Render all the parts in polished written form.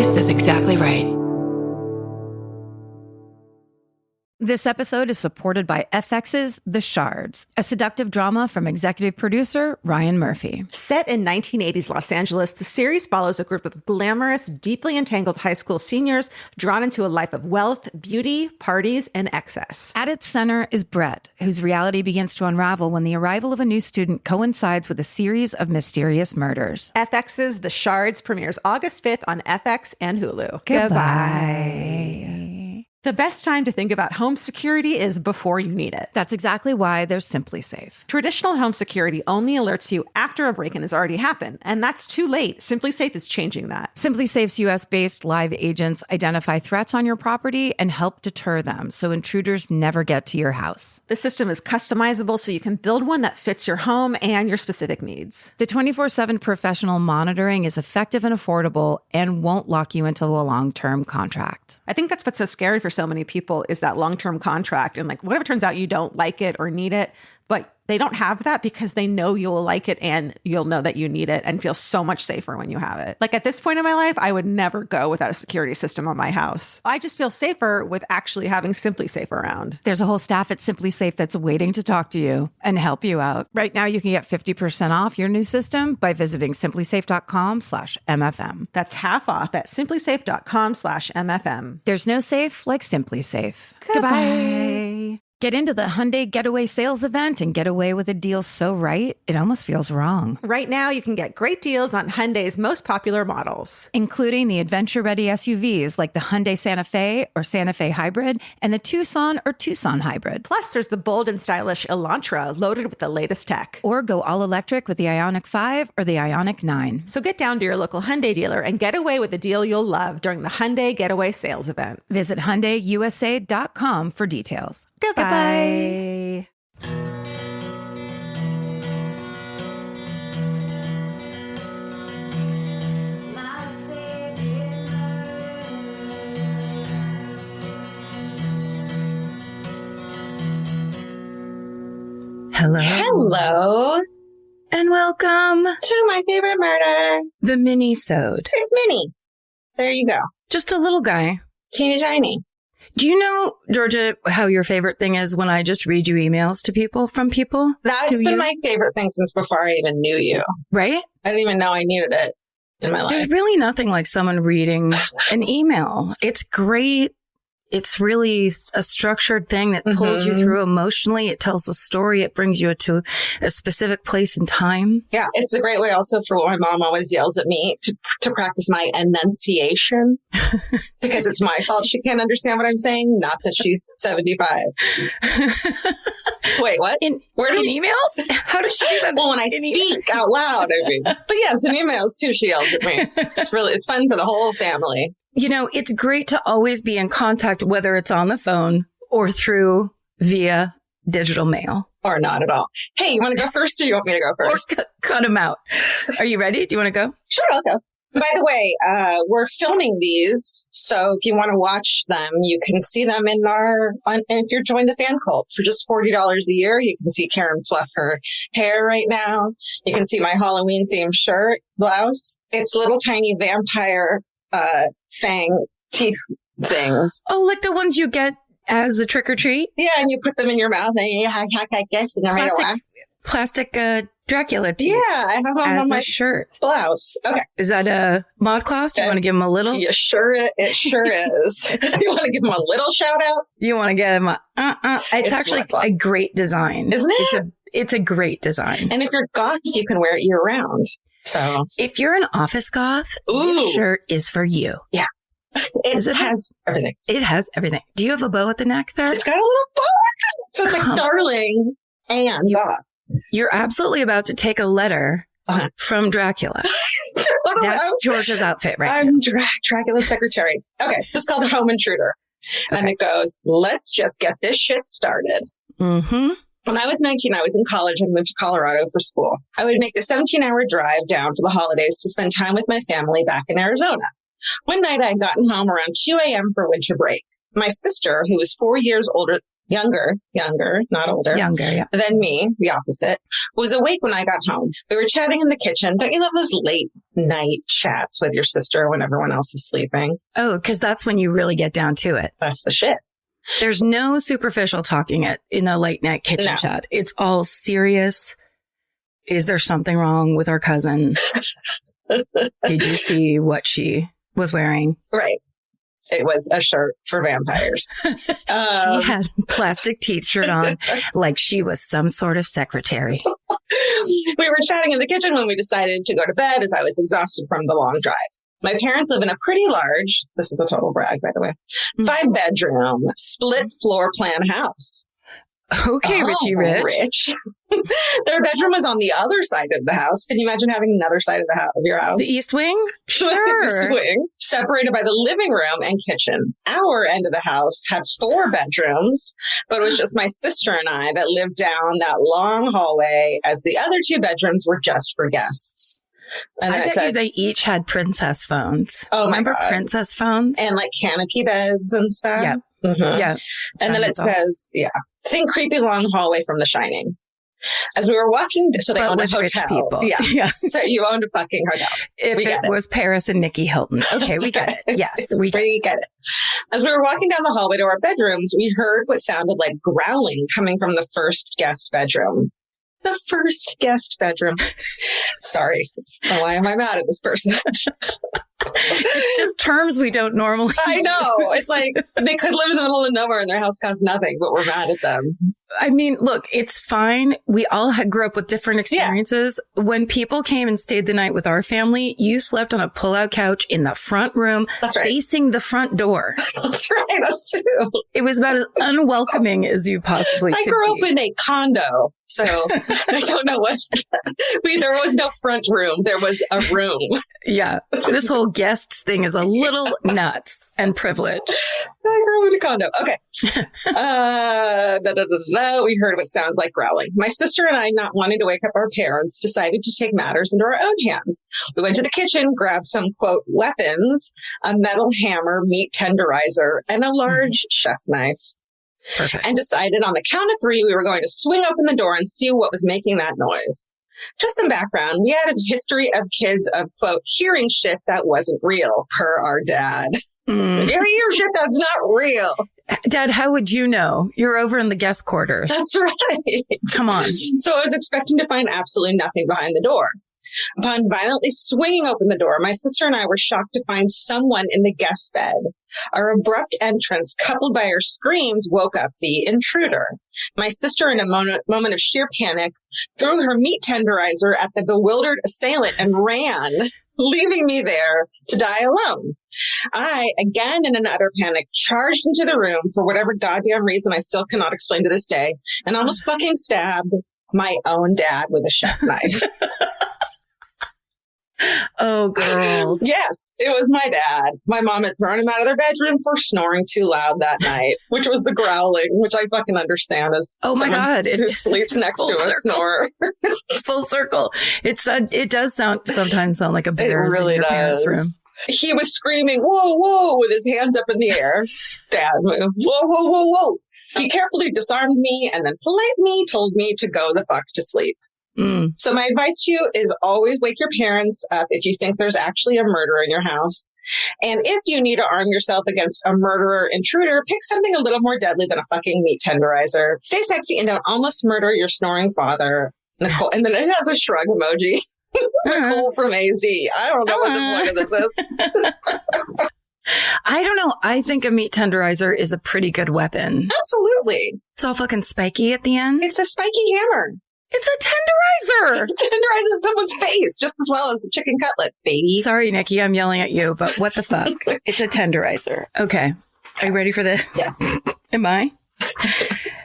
This is exactly right. This episode is supported by FX's The Shards, a seductive drama from executive producer Ryan Murphy. Set in 1980s Los Angeles, the series follows a group of glamorous, deeply entangled high school seniors drawn into a life of wealth, beauty, parties, and excess. At its center is Brett, whose reality begins to unravel when the arrival of a new student coincides with a series of mysterious murders. FX's The Shards premieres August 5th on FX and Hulu. Goodbye. The best time to think about home security is before you need it. That's exactly why there's Simply Safe. Traditional home security only alerts you after a break-in has already happened, and that's too late. Simply Safe is changing that. Simply Safe's US-based live agents identify threats on your property and help deter them so intruders never get to your house. The system is customizable so you can build one that fits your home and your specific needs. The 24/7 professional monitoring is effective and affordable and won't lock you into a long-term contract. I think that's what's so scary for so many people is that long-term contract. And like, whatever turns out you don't like it or need it, but they don't have that because they know you'll like it and you'll know that you need it and feel so much safer when you have it. Like at this point in my life, I would never go without a security system on my house. I just feel safer with actually having Simply Safe around. There's a whole staff at Simply Safe that's waiting to talk to you and help you out. Right now, you can get 50% off your new system by visiting simplysafe.com/MFM. That's half off at simplysafe.com/MFM. There's no safe like Simply Safe. Goodbye. Get into the Hyundai Getaway Sales Event and get away with a deal so right, it almost feels wrong. Right now, you can get great deals on Hyundai's most popular models, including the adventure-ready SUVs like the Hyundai Santa Fe or Santa Fe Hybrid and the Tucson or Tucson Hybrid. Plus, there's the bold and stylish Elantra loaded with the latest tech. Or go all-electric with the Ioniq 5 or the Ioniq 9. So get down to your local Hyundai dealer and get away with a deal you'll love during the Hyundai Getaway Sales Event. Visit HyundaiUSA.com for details. Goodbye. Hello. And welcome to my favorite murder. The Minisode. It's Mini. There you go. Just a little guy. Teeny tiny. Do you know, Georgia, how your favorite thing is when I just read you emails to people from people? That's been my favorite thing since before I even knew you. Right? I didn't even know I needed it in my life. There's really nothing like someone reading an email. It's great. It's really a structured thing that pulls you through emotionally. It tells a story. It brings you to a specific place and time. Yeah, it's a great way also for what my mom always yells at me to practice my enunciation because it's my fault she can't understand what I'm saying, not that she's 75. Wait, what? Where do emails? How does she do that? Well, when I speak out loud, I mean. But yes, in emails too, she yells at me. It's fun for the whole family. You know, it's great to always be in contact, whether it's on the phone or via digital mail. Or not at all. Hey, you want to go first or you want me to go first? Or cut them out. Are you ready? Do you want to go? Sure, I'll go. By the way, we're filming these, so if you want to watch them, you can see them and if you're joined the fan cult for just $40 a year, you can see Karen fluff her hair right now. You can see my Halloween themed blouse. It's little tiny vampire fang teeth things. Oh, like the ones you get as a trick or treat? Yeah, and you put them in your mouth and you plastic Dracula teeth. Yeah, I have them on my shirt. Blouse. Okay. Is that a mod class? Do you want to give him a little? Yeah, sure. It sure is. You want to give him a little shout out? You want to get him It's actually a great design. Isn't it? It's a great design. And if you're goth, you can wear it year round. So if you're an office goth, this shirt is for you. Yeah. It has everything. It has everything. Do you have a bow at the neck there? It's got a little bow. So it's like darling and goth. You're absolutely about to take a letter from Dracula. That's Georgia's outfit right now. I'm Dracula's secretary. Okay. This is called Home Intruder. Okay. And it goes, let's just get this shit started. Mm-hmm. When I was 19, I was in college and moved to Colorado for school. I would make the 17-hour drive down for the holidays to spend time with my family back in Arizona. One night I had gotten home around 2 a.m. for winter break. My sister, who was 4 years older younger, not older, yeah. than me, the opposite, was awake when I got home. We were chatting in the kitchen. Don't you love those late night chats with your sister when everyone else is sleeping? Oh, because that's when you really get down to it. That's the shit. There's no superficial talking in a late night kitchen chat. It's all serious. Is there something wrong with our cousin? Did you see what she was wearing? Right. It was a shirt for vampires. She had a plastic teeth shirt on like she was some sort of secretary. We were chatting in the kitchen when we decided to go to bed as I was exhausted from the long drive. My parents live in a pretty large, this is a total brag, by the way, 5-bedroom, split floor plan house. Okay, Richie Rich. Rich. Their bedroom was on the other side of the house. Can you imagine having another side of your house? The East Wing? Sure. The East Wing, separated by the living room and kitchen. Our end of the house had 4 bedrooms, but it was just my sister and I that lived down that long hallway, as the other 2 bedrooms were just for guests. And I bet you they each had princess phones. Oh, remember my God. Princess phones? And like canopy beds and stuff. Yeah. Mm-hmm. Yeah. And then it says, think creepy long hallway from The Shining. As we were walking, so they owned a hotel. Yeah. So you owned a fucking hotel. If it was Paris and Nikki Hilton. Okay, we get it. Yes, we get it. As we were walking down the hallway to our bedrooms, we heard what sounded like growling coming from the first guest bedroom. The first guest bedroom. Sorry. Why am I mad at this person? It's just terms we don't normally I know. It's like they could live in the middle of nowhere and their house costs nothing, but we're mad at them. I mean, look, it's fine. We all grew up with different experiences. Yeah. When people came and stayed the night with our family, you slept on a pull-out couch in the front room, facing the front door. That's right. That's true. It was about as unwelcoming as you possibly could. I grew up in a condo, so I don't know what. There was no front room. There was a room. Yeah. This whole guests thing is a little nuts and privileged. I grew up in a condo. Okay. We heard what sounded like growling. My sister and I, not wanting to wake up our parents, decided to take matters into our own hands. We went to the kitchen, grabbed some, quote, weapons, a metal hammer, meat tenderizer, and a large chef knife. Perfect. And decided on the count of 3, we were going to swing open the door and see what was making that noise. Just some background. We had a history of kids of, quote, hearing shit that wasn't real, per our dad. You hear shit that's not real. Dad, how would you know? You're over in the guest quarters. That's right. Come on. So I was expecting to find absolutely nothing behind the door. Upon violently swinging open the door, my sister and I were shocked to find someone in the guest bed. Our abrupt entrance, coupled by her screams, woke up the intruder. My sister, in a moment of sheer panic, threw her meat tenderizer at the bewildered assailant and ran, leaving me there to die alone. I, again in an utter panic, charged into the room for whatever goddamn reason I still cannot explain to this day, and almost fucking stabbed my own dad with a chef knife. Oh, girls. Yes, it was my dad. My mom had thrown him out of their bedroom for snoring too loud that night, which was the growling, which I fucking understand as my God, who sleeps next to a snorer. Full circle. It does sometimes sound like a bear in your parents' room. He was screaming, whoa, whoa, with his hands up in the air. Dad moved, whoa, whoa, whoa, whoa. He carefully disarmed me and then politely told me to go the fuck to sleep. So my advice to you is always wake your parents up if you think there's actually a murderer in your house. And if you need to arm yourself against a murderer intruder, pick something a little more deadly than a fucking meat tenderizer. Stay sexy and don't almost murder your snoring father. Nicole, and then it has a shrug emoji. Nicole from AZ. I don't know what the point of this is. I don't know. I think a meat tenderizer is a pretty good weapon. Absolutely. It's all fucking spiky at the end. It's a spiky hammer. It's a tenderizer. It tenderizes someone's face just as well as a chicken cutlet, baby. Sorry, Nikki, I'm yelling at you, but what the fuck? It's a tenderizer. Okay. Are you ready for this? Yes. Am I?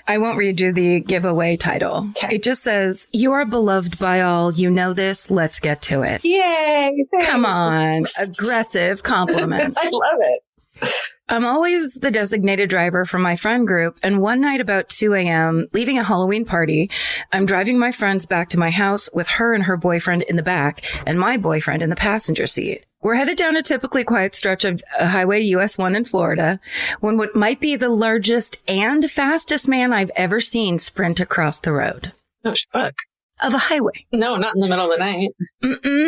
I won't read you the giveaway title. Okay. It just says, you are beloved by all. You know this. Let's get to it. Yay. Thanks. Come on. Aggressive compliment. I love it. I'm always the designated driver for my friend group, and one night about 2 a.m., leaving a Halloween party, I'm driving my friends back to my house with her and her boyfriend in the back and my boyfriend in the passenger seat. We're headed down a typically quiet stretch of Highway US 1 in Florida when what might be the largest and fastest man I've ever seen sprint across the road. Oh, fuck. Of a highway. No, not in the middle of the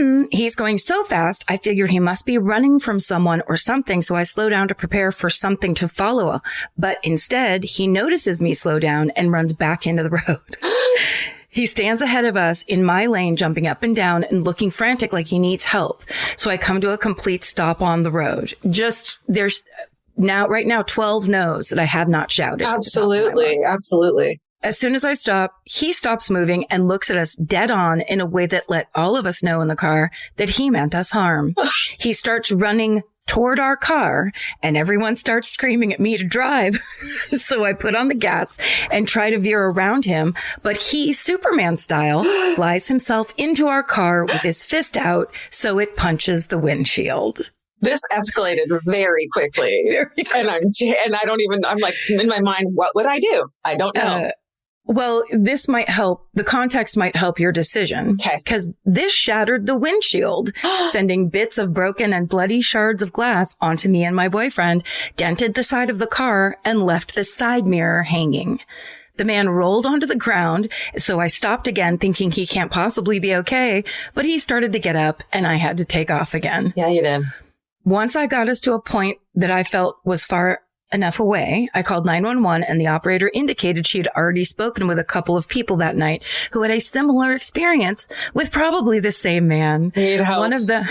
night. He's going so fast, I figure he must be running from someone or something, so I slow down to prepare for something to follow. But instead, he notices me slow down and runs back into the road. He stands ahead of us in my lane, jumping up and down and looking frantic like he needs help. So I come to a complete stop on the road. There's right now 12 no's that I have not shouted. Absolutely. Absolutely. As soon as I stop, he stops moving and looks at us dead on in a way that let all of us know in the car that he meant us harm. He starts running toward our car and everyone starts screaming at me to drive. So I put on the gas and try to veer around him, but he, Superman style, flies himself into our car with his fist out so it punches the windshield. This escalated very quickly. And I'm like, in my mind, what would I do? I don't know. Well, this might help. The context might help your decision. Okay. Because this shattered the windshield, sending bits of broken and bloody shards of glass onto me and my boyfriend, dented the side of the car, and left the side mirror hanging. The man rolled onto the ground, so I stopped again, thinking he can't possibly be okay, but he started to get up, and I had to take off again. Yeah, you did. Once I got us to a point that I felt was far enough away, I called 911 and the operator indicated she had already spoken with a couple of people that night who had a similar experience with probably the same man. Need help. One of the...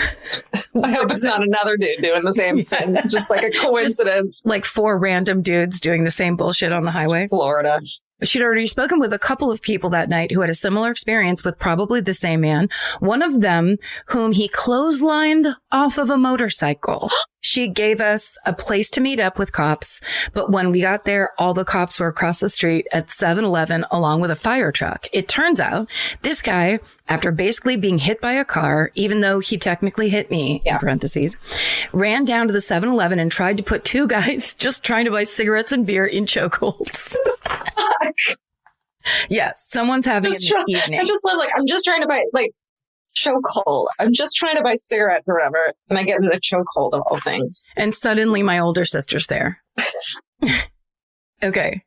I hope it's not another dude doing the same thing. Just like a coincidence. Like 4 random dudes doing the same bullshit on the highway. Florida. She'd already spoken with a couple of people that night who had a similar experience with probably the same man. One of them whom he clotheslined off of a motorcycle. She gave us a place to meet up with cops, but when we got there, all the cops were across the street at 7-Eleven along with a fire truck. It turns out this guy, after basically being hit by a car, even though he technically hit me, in parentheses, ran down to the 7-Eleven and tried to put 2 guys just trying to buy cigarettes and beer in chokeholds. Yes, someone's having an evening. I just love, I'm just trying to buy, chokehold. I'm just trying to buy cigarettes or whatever, and I get in a chokehold of all things. And suddenly my older sister's there. Okay.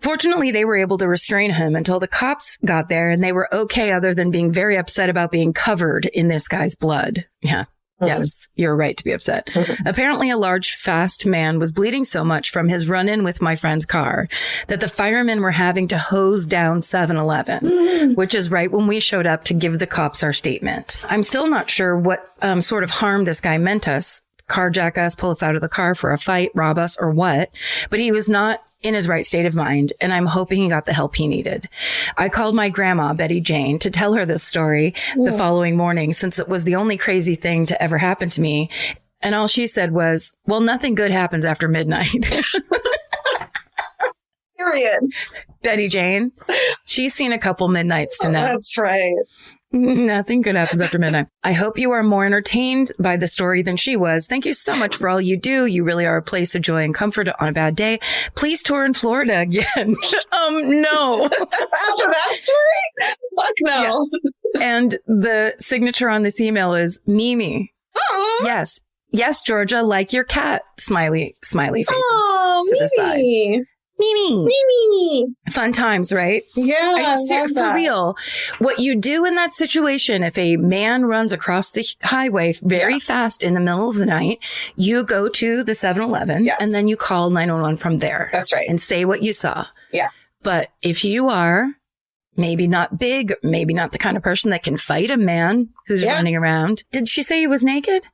Fortunately, they were able to restrain him until the cops got there, and they were okay other than being very upset about being covered in this guy's blood. Yeah. Yes, you're right to be upset. Apparently, a large, fast man was bleeding so much from his run-in with my friend's car that the firemen were having to hose down 7-Eleven, which is right when we showed up to give the cops our statement. I'm still not sure what sort of harm this guy meant us. Carjack us, pull us out of the car for a fight, rob us, or what. But he was not in his right state of mind, and I'm hoping he got the help he needed. I called my grandma, Betty Jane, to tell her this story the following morning, since it was the only crazy thing to ever happen to me. And all she said was, well, nothing good happens after midnight. Period. Betty Jane. She's seen a couple midnights to know. That's right. Nothing good happens after midnight. I hope you are more entertained by the story than she was. Thank you so much for all you do. You really are a place of joy and comfort on a bad day. Please tour in Florida again. No. After that story? Fuck no. Yes. And the signature on this email is Mimi. Yes. Yes, Georgia, like your cat. Smiley faces to the side. Mimi. Fun times, right? Yeah. For real. What you do in that situation, if a man runs across the highway very fast in the middle of the night, you go to the 7-Eleven and then you call 911 from there. That's right. And say what you saw. Yeah. But if you are maybe not big, maybe not the kind of person that can fight a man who's running around. Did she say he was naked?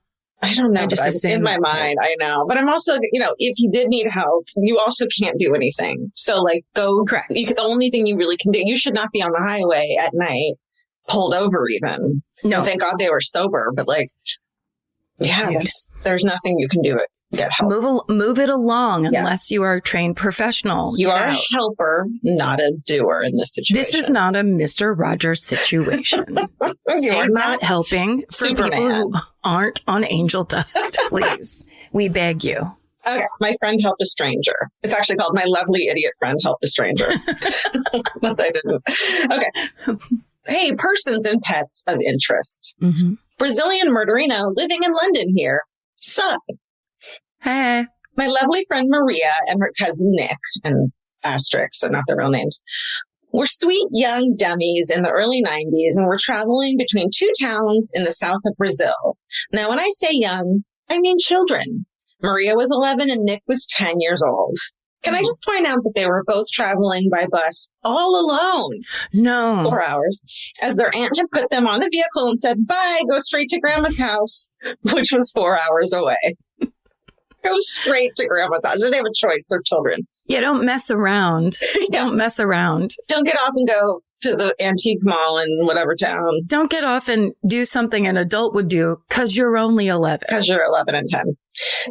I don't know. In my mind, I know. But I'm also, if you did need help, you also can't do anything. So go. Correct. The only thing you really can do, you should not be on the highway at night, pulled over even. No. And thank God they were sober. But there's nothing you can do to get help. Move it along unless you are a trained professional. You are a helper, not a doer in this situation. This is not a Mr. Rogers situation. You are not helping for people who aren't on angel dust, please. We beg you. Okay. My friend helped a stranger. It's actually called My Lovely Idiot Friend Helped a Stranger. But I didn't. Okay. Hey, persons and pets of interest. Mm-hmm. Brazilian murderino living in London here. Sup? Hey. My lovely friend Maria and her cousin Nick, and asterisks, so not their real names, were sweet young dummies in the early 90s and were traveling between two towns in the south of Brazil. Now, when I say young, I mean children. Maria was 11 and Nick was 10 years old. Can I just point out that they were both traveling by bus all alone? No. 4 hours. As their aunt had put them on the vehicle and said, bye, go straight to grandma's house, which was 4 hours away. Go straight to grandma's house. They didn't have a choice. They're children. Yeah, don't mess around. Yeah. Don't mess around. Don't get off and go to the antique mall in whatever town. Don't get off and do something an adult would do because you're only 11. Because you're 11 and 10.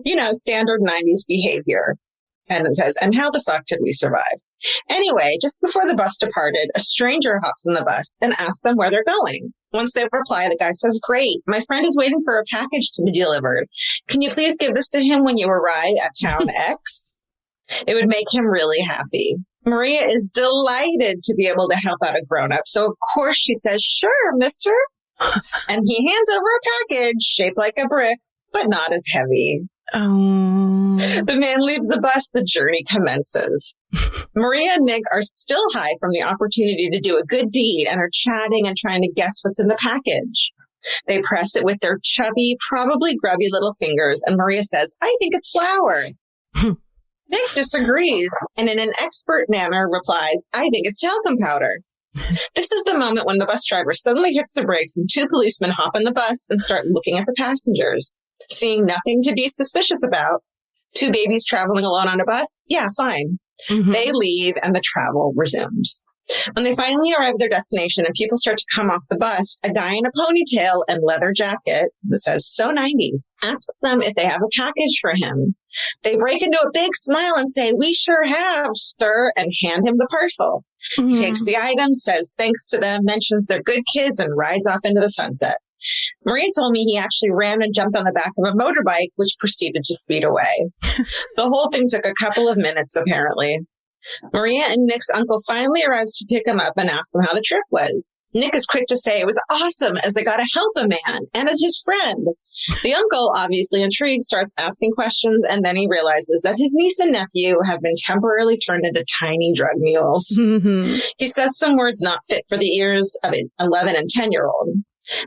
You know, standard 90s behavior. And it says, and how the fuck did we survive? Anyway, just before the bus departed, a stranger hops in the bus and asks them where they're going. Once they reply, the guy says, great, my friend is waiting for a package to be delivered. Can you please give this to him when you arrive at town X? It would make him really happy. Maria is delighted to be able to help out a grown-up. So, of course, she says, sure, mister. And he hands over a package shaped like a brick, but not as heavy. Oh. The man leaves the bus. The journey commences. Maria and Nick are still high from the opportunity to do a good deed and are chatting and trying to guess what's in the package. They press it with their chubby, probably grubby little fingers, and Maria says, I think it's flour. Nick disagrees and in an expert manner replies, I think it's talcum powder. This is the moment when the bus driver suddenly hits the brakes and two policemen hop on the bus and start looking at the passengers. Seeing nothing to be suspicious about, two babies traveling alone on a bus, yeah, fine. Mm-hmm. They leave and the travel resumes. When they finally arrive at their destination and people start to come off the bus, a guy in a ponytail and leather jacket that says so 90s asks them if they have a package for him. They break into a big smile and say, we sure have, sir, and hand him the parcel. Mm-hmm. He takes the item, says thanks to them, mentions they're good kids, and rides off into the sunset. Maria told me he actually ran and jumped on the back of a motorbike, which proceeded to speed away. The whole thing took a couple of minutes, apparently. Maria and Nick's uncle finally arrives to pick him up and asks them how the trip was. Nick is quick to say it was awesome as they got to help a man and his friend. The uncle, obviously intrigued, starts asking questions, and then he realizes that his niece and nephew have been temporarily turned into tiny drug mules. Mm-hmm. He says some words not fit for the ears of an 11 and 10-year-old.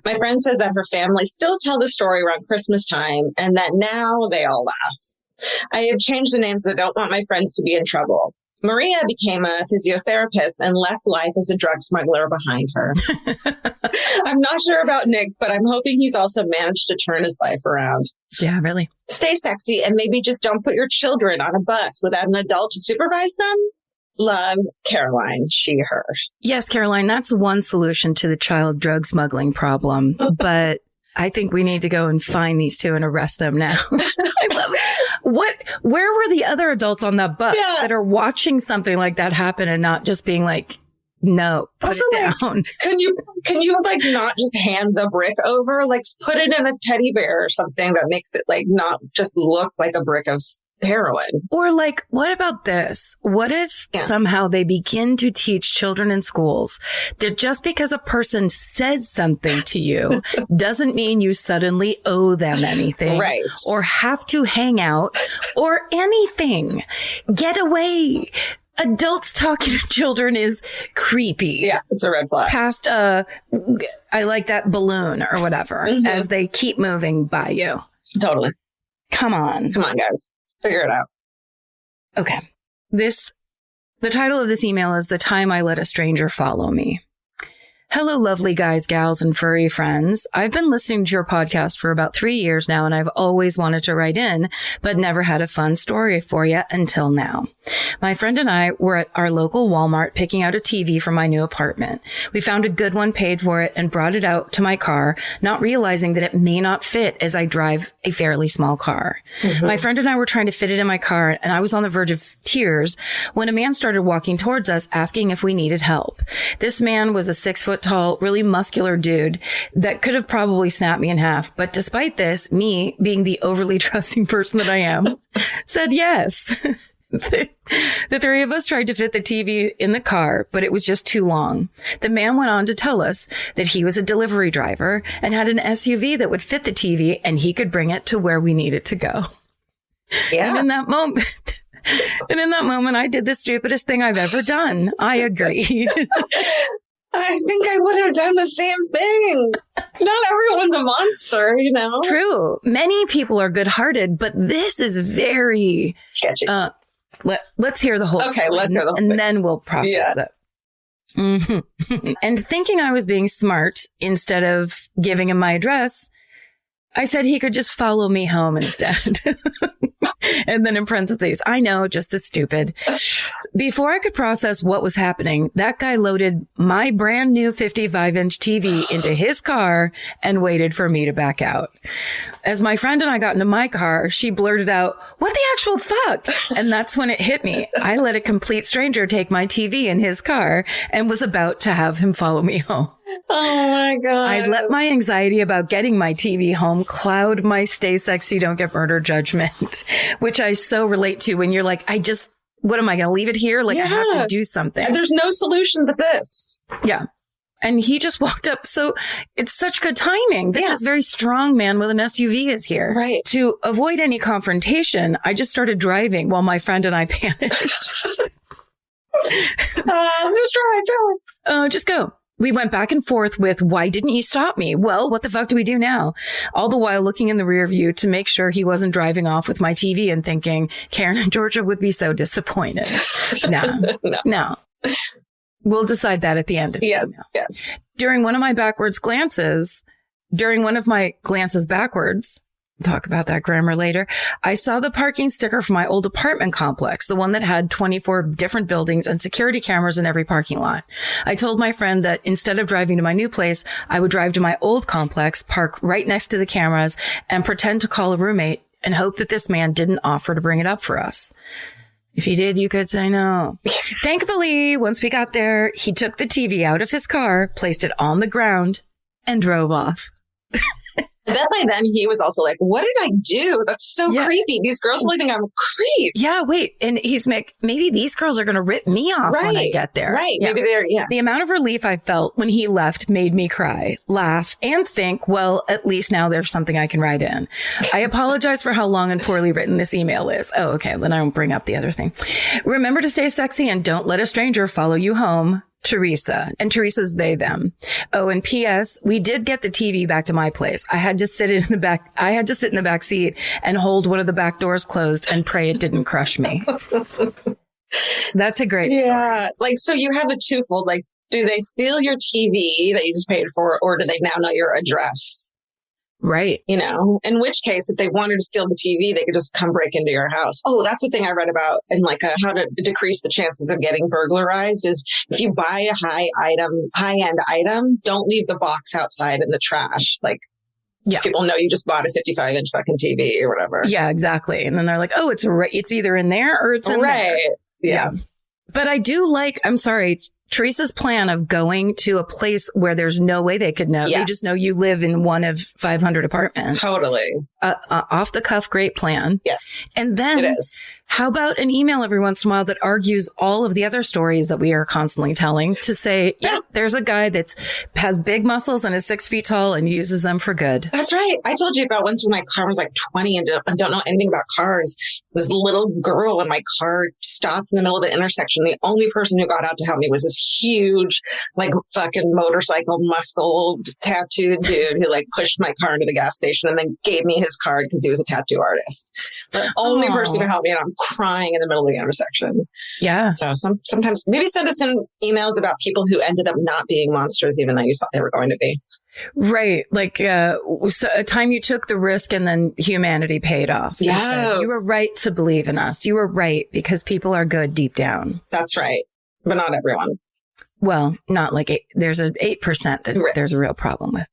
My friend says that her family still tell the story around Christmas time and that now they all laugh. I have changed the names. I don't want my friends to be in trouble. Maria became a physiotherapist and left life as a drug smuggler behind her. I'm not sure about Nick, but I'm hoping he's also managed to turn his life around. Yeah, really. Stay sexy and maybe just don't put your children on a bus without an adult to supervise them. Love, Caroline, she, her. Yes, Caroline, that's one solution to the child drug smuggling problem. But I think we need to go and find these two and arrest them now. I love it. Where were the other adults on that bus that are watching something like that happen and not just being like, no, put also, it down. Like, can you like not just hand the brick over? Like put it in a teddy bear or something that makes it like not just look like a brick of heroin. Or like, what about this? What if somehow they begin to teach children in schools that just because a person says something to you doesn't mean you suddenly owe them anything, right? Or have to hang out or anything. Get away. Adults talking to children is creepy. Yeah, it's a red flag. Past I like that balloon or whatever as they keep moving by you. Totally. Come on, guys. Figure it out. Okay. The title of this email is The Time I Let a Stranger Follow Me. Hello, lovely guys, gals, and furry friends. I've been listening to your podcast for about 3 years now, and I've always wanted to write in, but never had a fun story for you until now. My friend and I were at our local Walmart picking out a TV for my new apartment. We found a good one, paid for it, and brought it out to my car, not realizing that it may not fit as I drive a fairly small car. Mm-hmm. My friend and I were trying to fit it in my car, and I was on the verge of tears when a man started walking towards us, asking if we needed help. This man was a 6-foot-tall, really muscular dude that could have probably snapped me in half. But despite this, me being the overly trusting person that I am, said yes. The three of us tried to fit the TV in the car, but it was just too long. The man went on to tell us that he was a delivery driver and had an SUV that would fit the TV and he could bring it to where we needed to go. Yeah. And in that moment, I did the stupidest thing I've ever done. I agreed. I think I would have done the same thing. Not everyone's a monster, you know? True. Many people are good-hearted, but this is very sketchy. Let's hear the whole story. Okay, let's hear the whole thing. And then we'll process it. Mm-hmm. And thinking I was being smart, instead of giving him my address, I said he could just follow me home instead. And then in parentheses, I know, just as stupid. Before I could process what was happening, that guy loaded my brand new 55-inch TV into his car and waited for me to back out. As my friend and I got into my car, she blurted out, "What the actual fuck?" And that's when it hit me. I let a complete stranger take my TV in his car and was about to have him follow me home. Oh my God. I let my anxiety about getting my TV home cloud my stay sexy, don't get murdered judgment, which I so relate to when you're like, what am I going to leave it here? Like, I have to do something. And there's no solution to this. Yeah. And he just walked up. So it's such good timing that this very strong man with an SUV is here. Right. To avoid any confrontation, I just started driving while my friend and I panicked. Just drive. Just go. We went back and forth with, why didn't you stop me? Well, what the fuck do we do now? All the while looking in the rear view to make sure he wasn't driving off with my TV and thinking, Karen and Georgia would be so disappointed. No. We'll decide that at the end of the email. Yes. During one of my glances backwards, talk about that grammar later, I saw the parking sticker for my old apartment complex, the one that had 24 different buildings and security cameras in every parking lot. I told my friend that instead of driving to my new place, I would drive to my old complex, park right next to the cameras, and pretend to call a roommate and hope that this man didn't offer to bring it up for us. If he did, you could say no. Thankfully, once we got there, he took the TV out of his car, placed it on the ground, and drove off. I bet by then he was also like, what did I do? That's so creepy. These girls really think I'm a creep. Yeah, wait. And he's like, maybe these girls are going to rip me off when I get there. Right. Yeah. Maybe The amount of relief I felt when he left made me cry, laugh, and think, well, at least now there's something I can write in. I apologize for how long and poorly written this email is. Oh, okay. Then I won't bring up the other thing. Remember to stay sexy and don't let a stranger follow you home. Teresa. And Teresa's they, them. Oh, and P.S. we did get the TV back to my place. I had to sit in the back seat and hold one of the back doors closed and pray it didn't crush me. That's a great story. Like, so you have a twofold, like, do they steal your TV that you just paid for, or do they now know your address? Right. You know, in which case, if they wanted to steal the TV, they could just come break into your house. Oh, that's the thing I read about in like how to decrease the chances of getting burglarized is if you buy a high-end item, don't leave the box outside in the trash. Like, people know you just bought a 55-inch fucking TV or whatever. Yeah, exactly. And then they're like, oh, it's either in there or it's in there. Yeah. But I do Teresa's plan of going to a place where there's no way they could know. Yes. They just know you live in one of 500 apartments. Totally. Off the cuff, great plan. Yes. And then it is. How about an email every once in a while that argues all of the other stories that we are constantly telling to say, there's a guy that has big muscles and is 6 feet tall and uses them for good. That's right. I told you about once when my car was like 20 and don't know anything about cars. This little girl in my car stopped in the middle of the intersection. The only person who got out to help me was this huge, like fucking motorcycle muscle tattooed dude who like pushed my car into the gas station and then gave me his card because he was a tattoo artist. The only person who helped me, and I'm crying in the middle of the intersection. Yeah. So sometimes maybe send us in emails about people who ended up not being monsters, even though you thought they were going to be. Right. Like so a time you took the risk and then humanity paid off. Yes. You were right to believe in us. You were right because people are good deep down. That's right. But not everyone. Well, not like there's an 8% that there's a real problem with.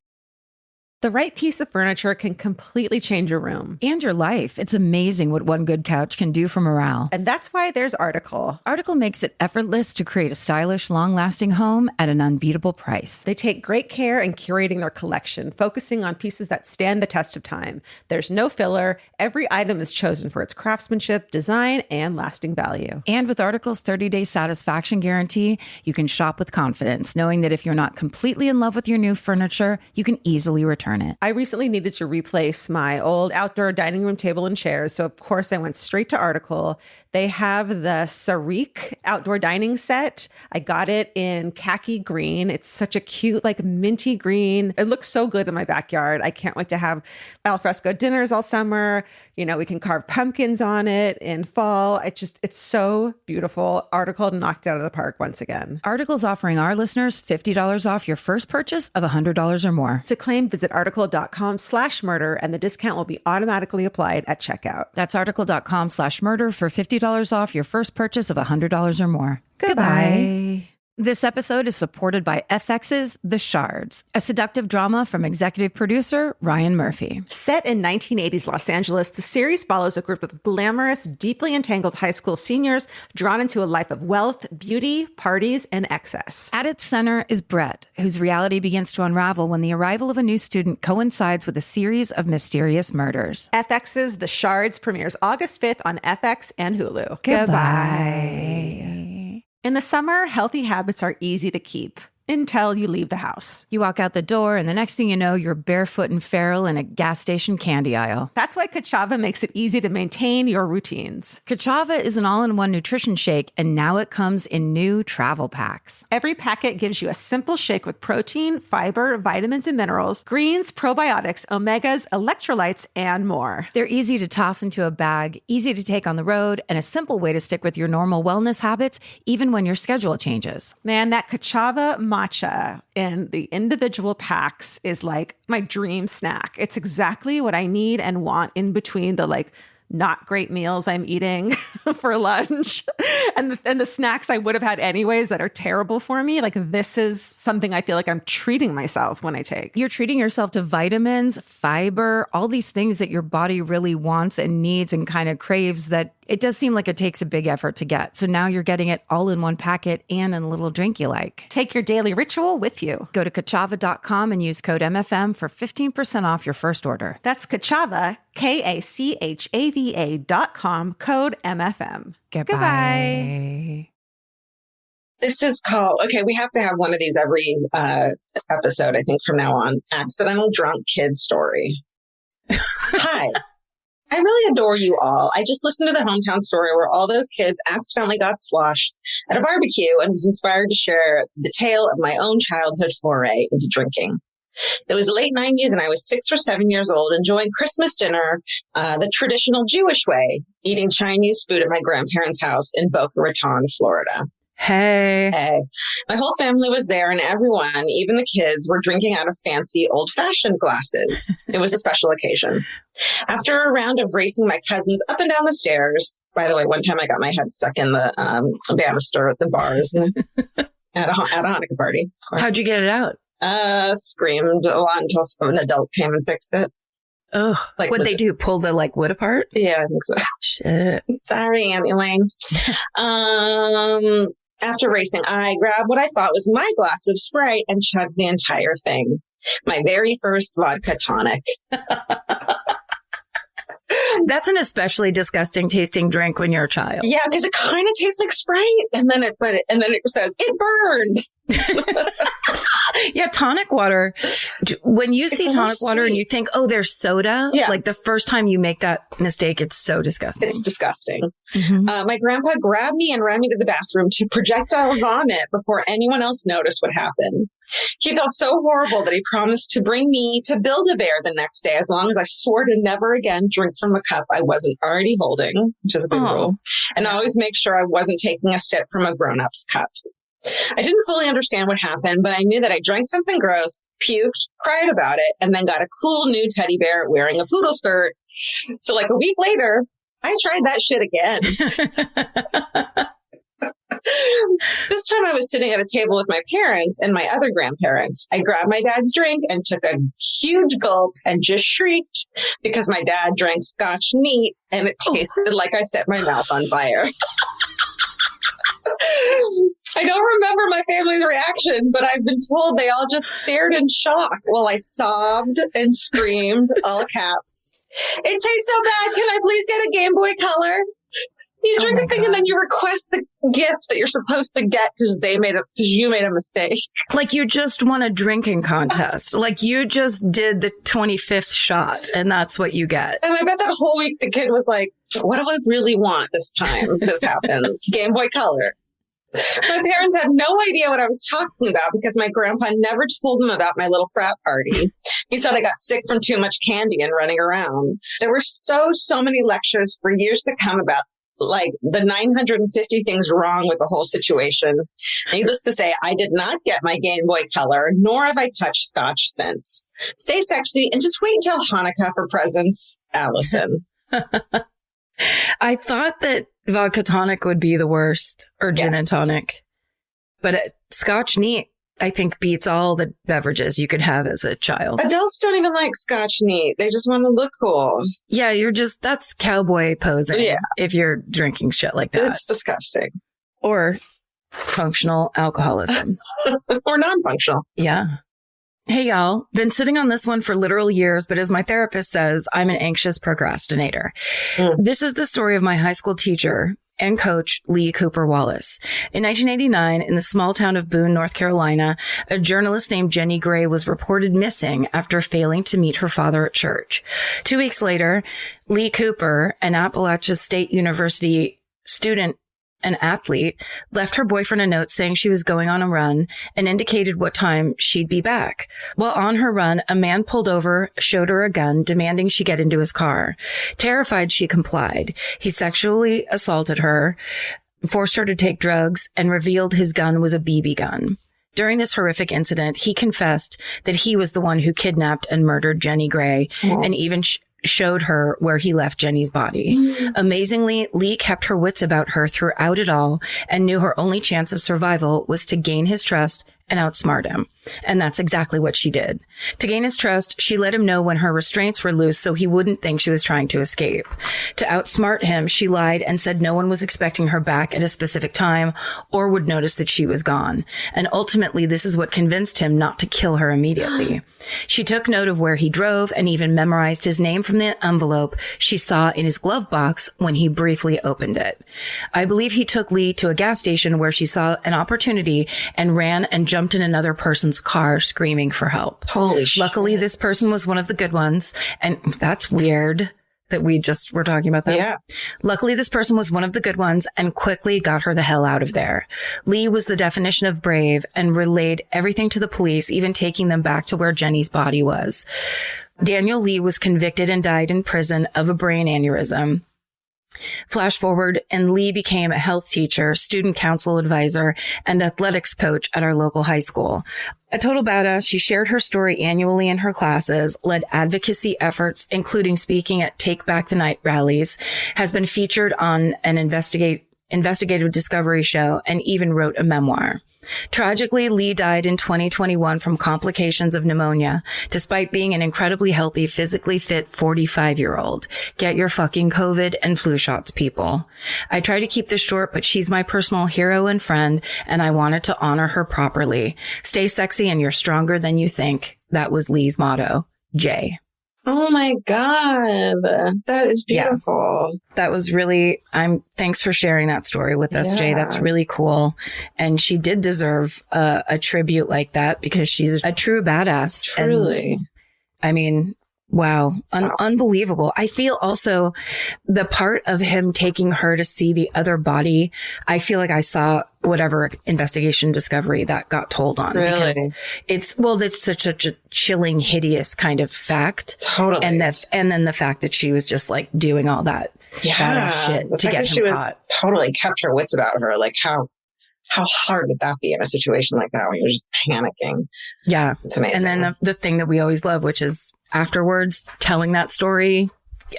The right piece of furniture can completely change your room. And your life. It's amazing what one good couch can do for morale. And that's why there's Article. Article makes it effortless to create a stylish, long-lasting home at an unbeatable price. They take great care in curating their collection, focusing on pieces that stand the test of time. There's no filler. Every item is chosen for its craftsmanship, design, and lasting value. And with Article's 30-day satisfaction guarantee, you can shop with confidence, knowing that if you're not completely in love with your new furniture, you can easily return it. I recently needed to replace my old outdoor dining room table and chairs, so of course I went straight to Article. They have the Sarik outdoor dining set. I got it in khaki green. It's such a cute, like minty green. It looks so good in my backyard. I can't wait to have alfresco dinners all summer. You know, we can carve pumpkins on it in fall. It's so beautiful. Article knocked it out of the park once again. Article's offering our listeners $50 off your first purchase of $100 or more. To claim, visit article.com/murder, and the discount will be automatically applied at checkout. That's article.com/murder for $50 off your first purchase of $100 or more. Goodbye. This episode is supported by FX's The Shards, a seductive drama from executive producer Ryan Murphy. Set in 1980s Los Angeles, the series follows a group of glamorous, deeply entangled high school seniors drawn into a life of wealth, beauty, parties, and excess. At its center is Brett, whose reality begins to unravel when the arrival of a new student coincides with a series of mysterious murders. FX's The Shards premieres August 5th on FX and Hulu. Goodbye. In the summer, healthy habits are easy to keep until you leave the house. You walk out the door, and the next thing you know, you're barefoot and feral in a gas station candy aisle. That's why Kachava makes it easy to maintain your routines. Kachava is an all-in-one nutrition shake, and now it comes in new travel packs. Every packet gives you a simple shake with protein, fiber, vitamins and minerals, greens, probiotics, omegas, electrolytes, and more. They're easy to toss into a bag, easy to take on the road, and a simple way to stick with your normal wellness habits, even when your schedule changes. Man, that Kachava matcha in the individual packs is like my dream snack. It's exactly what I need and want in between the not great meals I'm eating for lunch and the snacks I would have had anyways that are terrible for me. Like, this is something I feel like I'm treating myself when I take. You're treating yourself to vitamins, fiber, all these things that your body really wants and needs and kind of craves that it does seem like it takes a big effort to get. So now you're getting it all in one packet and in a little drink you like. Take your daily ritual with you. Go to Kachava.com and use code MFM for 15% off your first order. That's Kachava, KACHAVA.com, code MFM. Goodbye. This is called, okay, we have to have one of these every episode, I think, from now on. Accidental Drunk Kid Story. Hi. I really adore you all. I just listened to the hometown story where all those kids accidentally got sloshed at a barbecue and was inspired to share the tale of my own childhood foray into drinking. It was the late 90s and I was 6 or 7 years old, enjoying Christmas dinner the traditional Jewish way, eating Chinese food at my grandparents' house in Boca Raton, Florida. Hey. My whole family was there and everyone, even the kids, were drinking out of fancy old-fashioned glasses. It was a special occasion. After a round of racing my cousins up and down the stairs, by the way, one time I got my head stuck in the banister at the bars at a Hanukkah party. How'd you get it out? Screamed a lot until an adult came and fixed it. Oh, what'd they do? Pull the wood apart? Yeah, I think so. Shit. Sorry, Aunt Elaine. After racing, I grabbed what I thought was my glass of Sprite and chugged the entire thing. My very first vodka tonic. That's an especially disgusting tasting drink when you're a child. Yeah, because it kind of tastes like Sprite, and then it says it burned. Yeah, tonic water. When you see tonic water sweet. and you think, oh, there's soda, like the first time you make that mistake, it's so disgusting. It's disgusting. Mm-hmm. My grandpa grabbed me and ran me to the bathroom to projectile vomit before anyone else noticed what happened. He felt so horrible that he promised to bring me to Build-A-Bear the next day as long as I swore to never again drink from a cup I wasn't already holding, which is a good rule, and always make sure I wasn't taking a sip from a grown-up's cup. I didn't fully understand what happened, but I knew that I drank something gross, puked, cried about it, and then got a cool new teddy bear wearing a poodle skirt. So a week later, I tried that shit again. This time I was sitting at a table with my parents and my other grandparents. I grabbed my dad's drink and took a huge gulp and just shrieked because my dad drank Scotch neat and it tasted like I set my mouth on fire. I don't remember my family's reaction, but I've been told they all just stared in shock while I sobbed and screamed, all caps. It tastes so bad. Can I please get a Game Boy Color? You drink the thing and then you request the gift that you're supposed to get because you made a mistake. Like you just won a drinking contest. Like you just did the 25th shot and that's what you get. And I bet that whole week the kid was like, what do I really want this time this happens? Game Boy Color. My parents had no idea what I was talking about because my grandpa never told them about my little frat party. He said I got sick from too much candy and running around. There were so many lectures for years to come about like the 950 things wrong with the whole situation. Needless to say, I did not get my Game Boy Color, nor have I touched Scotch since. Stay sexy and just wait until Hanukkah for presents, Allison. I thought that vodka tonic would be the worst, or gin and tonic. But Scotch neat, I think, beats all the beverages you could have as a child. Adults don't even like Scotch neat. They just want to look cool. Yeah, that's cowboy posing if you're drinking shit like that. It's disgusting. Or functional alcoholism. Or non-functional. Yeah. Hey, y'all. Been sitting on this one for literal years, but as my therapist says, I'm an anxious procrastinator. This is the story of my high school teacher and coach, Lee Cooper Wallace. In 1989, in the small town of Boone, North Carolina, a journalist named Jenny Gray was reported missing after failing to meet her father at church. 2 weeks later, Lee Cooper, an Appalachia State University student an athlete, left her boyfriend a note saying she was going on a run and indicated what time she'd be back. While on her run, a man pulled over, showed her a gun, demanding she get into his car. Terrified, she complied. He sexually assaulted her, forced her to take drugs, and revealed his gun was a BB gun. During this horrific incident, he confessed that he was the one who kidnapped and murdered Jenny Gray, and even showed her where he left Jenny's body. Amazingly, Lee kept her wits about her throughout it all and knew her only chance of survival was to gain his trust and outsmart him. And that's exactly what she did. To gain his trust, she let him know when her restraints were loose so he wouldn't think she was trying to escape. To outsmart him, she lied and said no one was expecting her back at a specific time or would notice that she was gone. And ultimately, this is what convinced him not to kill her immediately. She took note of where he drove and even memorized his name from the envelope she saw in his glove box when he briefly opened it. I believe he took Lee to a gas station where she saw an opportunity and ran and jumped in another person's car screaming for help. Holy shit. Luckily, this person was one of the good ones. And that's weird that we're talking about that. Yeah. Luckily, this person was one of the good ones and quickly got her the hell out of there. Lee was the definition of brave and relayed everything to the police, even taking them back to where Jenny's body was. Daniel Lee was convicted and died in prison of a brain aneurysm. Flash forward, and Lee became a health teacher, student council advisor, and athletics coach at our local high school. A total badass, she shared her story annually in her classes, led advocacy efforts, including speaking at Take Back the Night rallies, has been featured on an investigative discovery show, and even wrote a memoir. Tragically, Lee died in 2021 from complications of pneumonia, despite being an incredibly healthy, physically fit 45-year-old. Get your fucking COVID and flu shots, people. I try to keep this short, but she's my personal hero and friend, and I wanted to honor her properly. Stay sexy and you're stronger than you think. That was Lee's motto. Jay. Oh my God. That is beautiful. Yeah, that was really, thanks for sharing that story with us, Jay. That's really cool. And she did deserve a tribute like that because she's a true badass. Truly. And, I mean, wow. Unbelievable. I feel also the part of him taking her to see the other body, I feel like I saw whatever investigation discovery that got told on. Really? Because it's such a chilling, hideous kind of fact. Totally. And then the fact that she was just like doing all that badass shit to get him caught. Totally kept her wits about her. Like how hard would that be in a situation like that when you're just panicking? Yeah. It's amazing. And then the thing that we always love, which is afterwards telling that story,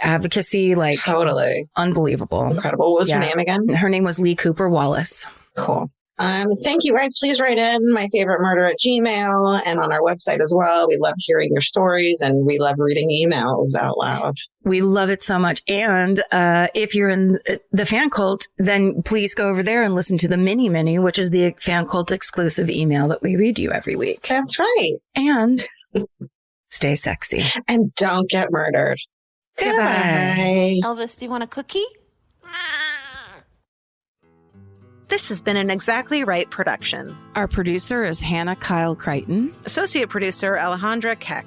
advocacy, like totally unbelievable. Incredible. What was her name again? Her name was Lee Cooper Wallace. Cool. Thank you guys. Please write in myfavoriteMurder@gmail.com and on our website as well. We love hearing your stories and we love reading emails out loud. We love it so much. And if you're in the fan cult, then please go over there and listen to the Mini, which is the fan cult exclusive email that we read you every week. That's right. And stay sexy. And don't get murdered. Goodbye. Elvis, do you want a cookie? This has been an Exactly Right production. Our producer is Hannah Kyle Crichton. Associate producer Alejandra Keck.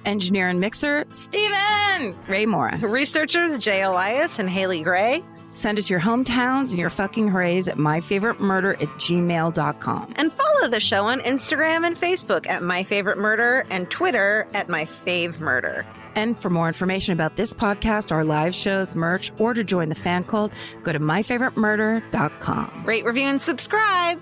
Engineer and mixer, Steven Ray Morris. Researchers Jay Elias and Haley Gray. Send us your hometowns and your fucking hoorays at myfavoriteMurder@gmail.com. And follow the show on Instagram and Facebook at My Favorite Murder and Twitter at My Fave Murder. And for more information about this podcast, our live shows, merch, or to join the fan cult, go to myfavoritemurder.com. Rate, review, and subscribe.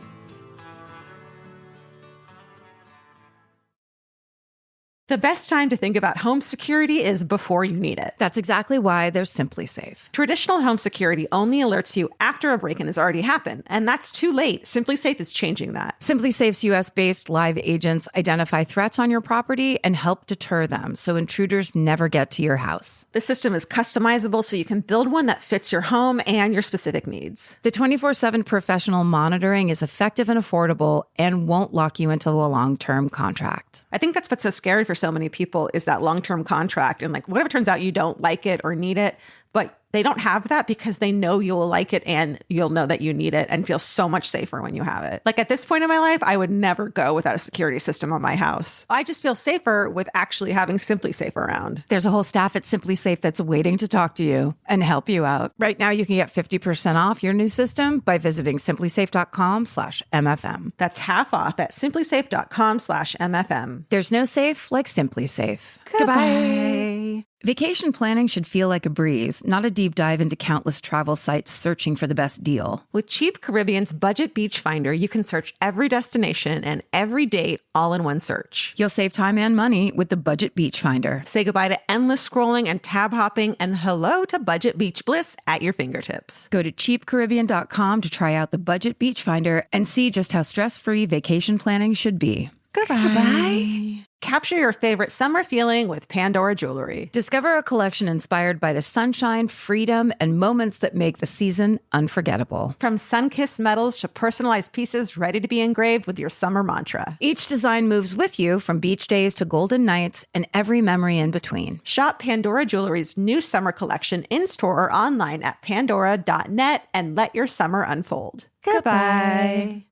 The best time to think about home security is before you need it. That's exactly why there's Simply Safe. Traditional home security only alerts you after a break-in has already happened, and that's too late. Simply Safe is changing that. Simply Safe's US-based live agents identify threats on your property and help deter them so intruders never get to your house. The system is customizable so you can build one that fits your home and your specific needs. The 24/7 professional monitoring is effective and affordable and won't lock you into a long-term contract. I think that's what's so scary for so many people is that long-term contract. And like, whatever turns out you don't like it or need it, but they don't have that because they know you'll like it and you'll know that you need it and feel so much safer when you have it. Like at this point in my life, I would never go without a security system on my house. I just feel safer with actually having Simply Safe around. There's a whole staff at Simply Safe that's waiting to talk to you and help you out. Right now, you can get 50% off your new system by visiting simplysafe.com/MFM. That's half off at simplysafe.com/MFM. There's no safe like Simply Safe. Goodbye. Vacation planning should feel like a breeze, not a deep dive into countless travel sites searching for the best deal. With Cheap Caribbean's Budget Beach Finder, you can search every destination and every date all in one search. You'll save time and money with the Budget Beach Finder. Say goodbye to endless scrolling and tab hopping and hello to Budget Beach Bliss at your fingertips. Go to cheapcaribbean.com to try out the Budget Beach Finder and see just how stress-free vacation planning should be. Goodbye. Capture your favorite summer feeling with Pandora Jewelry. Discover a collection inspired by the sunshine, freedom, and moments that make the season unforgettable. From sun-kissed metals to personalized pieces ready to be engraved with your summer mantra. Each design moves with you from beach days to golden nights and every memory in between. Shop Pandora Jewelry's new summer collection in-store or online at pandora.net and let your summer unfold. Goodbye.